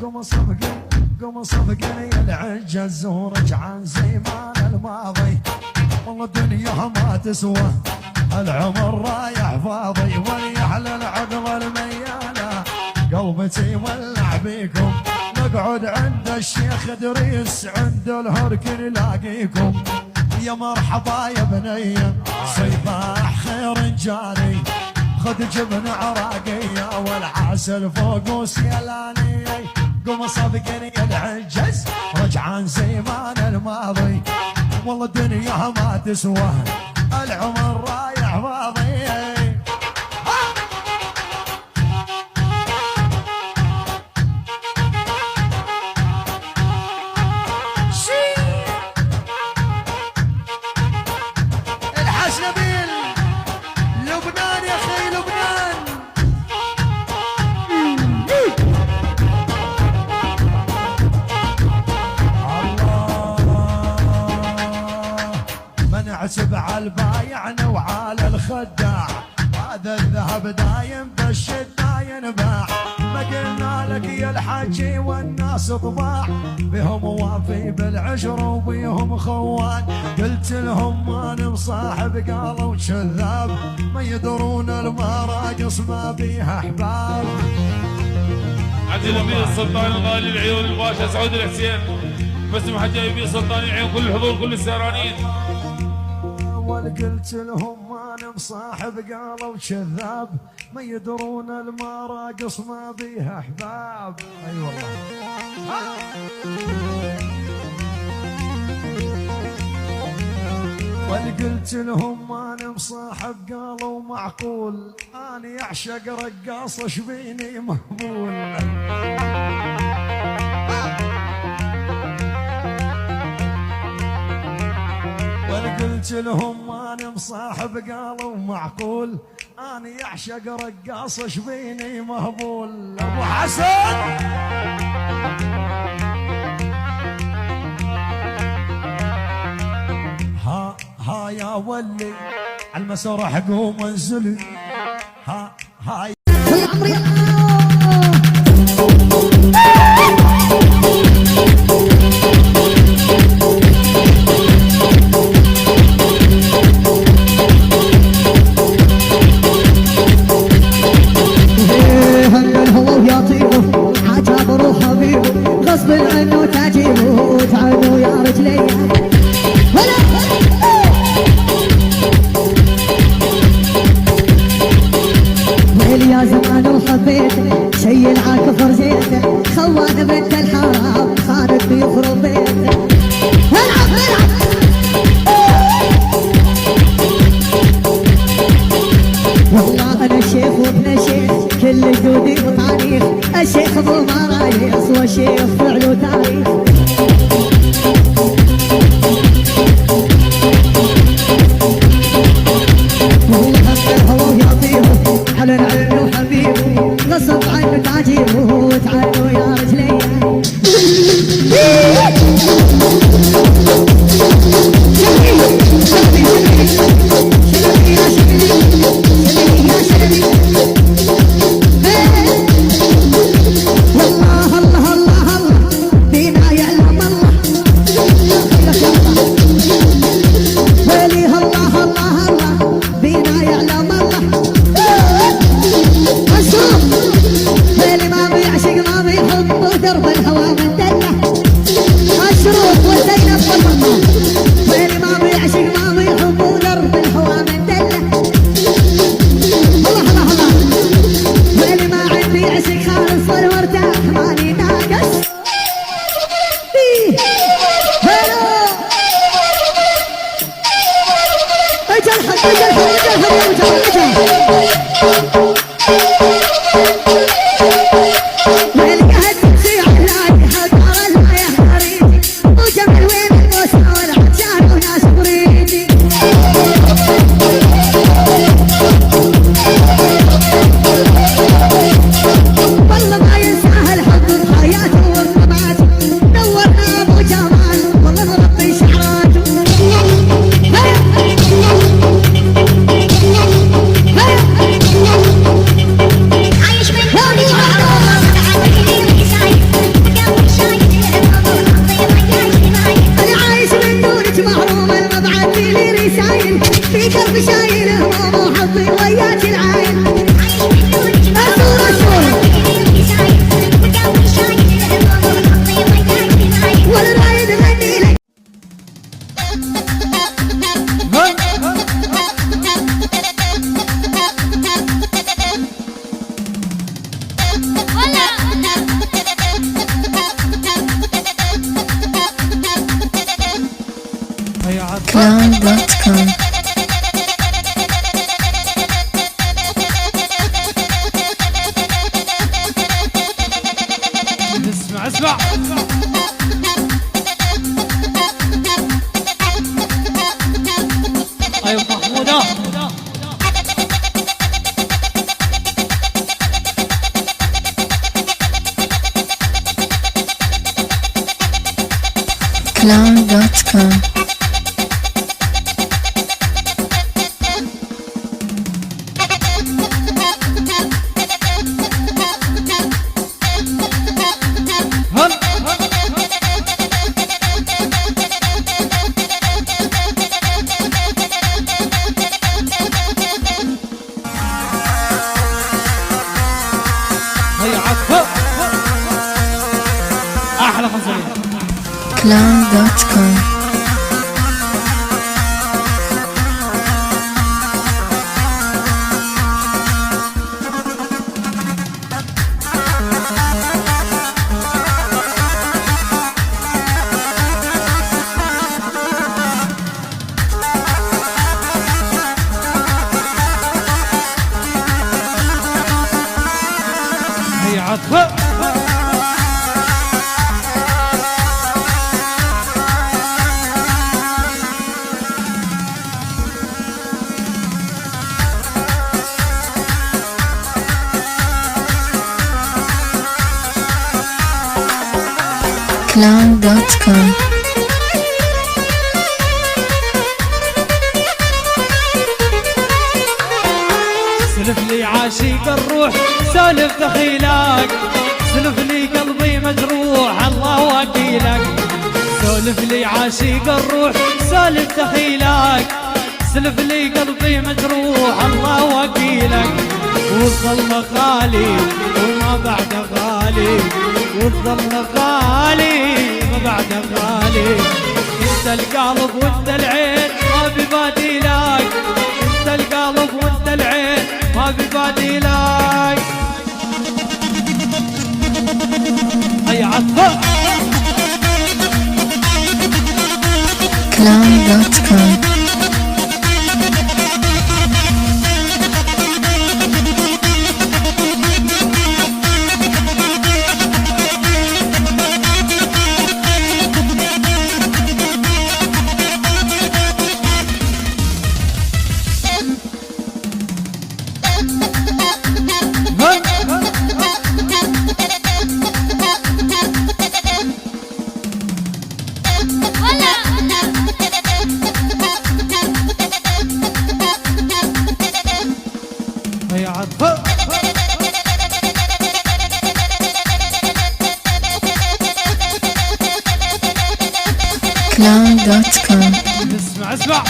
قم صفقني العجز ورجعان زمان الماضي، والله الدنيا ما تسوى العمر رايح فاضي، وليحلى العقل الميانة قلبتي ولع بيكم، نقعد عند الشيخ ادريس عند الهركن نلاقيكم، يا مرحبا يا بنية صباح خير جاني، خذ جبن عراقية والعسل فوق وسيلاني، قم صفقني العجز رجعان زمان الماضي، والله الدنيا ما تسوى العمر رايح فاضي. الحاج نبيل لبنان يا اخي لبنان. نعتب على البايع وعلى الخداع، هذا الذهب دايم بالشدة ينباع، ما قلنا لك يا الحجي والناس طباع، بهم وافي بالعشر وبيهم خوان، قلت لهم انا مصاحب قالوا كذاب، ما يدرون المراقص ما بيها احباب. عبد الامير السلطان الغالي العيون الباشا سعود الحسين، مسلم حجاج الامير السلطان العيون، كل الحضور كل السهرانين. قلت لهم انا مصاحب قالوا كذاب، ما يدرون المراقص ما بيها احباب. اي أيوة والله. قلت لهم انا مصاحب قالوا معقول، انا اعشق رقاصه شبيني مهبول. قلت لهم انا مصاحب قالوا معقول، انا يعشق رقاصه شبيني مهبول. ابو حسن ها يا ولي على المسرح قوم انزلي، ها طول عمري غصب عنه تعجبه تعالوا يا رجلي ويلي يا زمان وحبيت شي العاكفر زيته، خوان بنت الحرام خانت بيخرب بيته. العب العب والله انا الشيخ وابن الشيخ كل جدودي وطريق، الشيخ ابو مرايس والشيخ فعله تاريخ. والله خسر هو يعطيه على العين وحبيبه، غصب عنه تعجيبه وتعالوا يا رجلي. وين قاعد تمشي على اسمع اسمع ايوه محموده clown.com. احلى خنصريه clown.com. هي عطفه clown.com. سلف لي عاشق الروح سالف دخيلك سلف لي قلبي مجروح الله وكيلك سلف لي عاشق الروح سالف دخيلك سلف لي قلبي مجروح الله وكيلك وظل غالي وما بعد غالي وظل غالي ما بعد غالي انت القلب وانت العين ما ببادي لك انت القلب وانت العين ما ببادي لك اي عطفه clown.com. هي عطفه clown.com. اسمع اسمع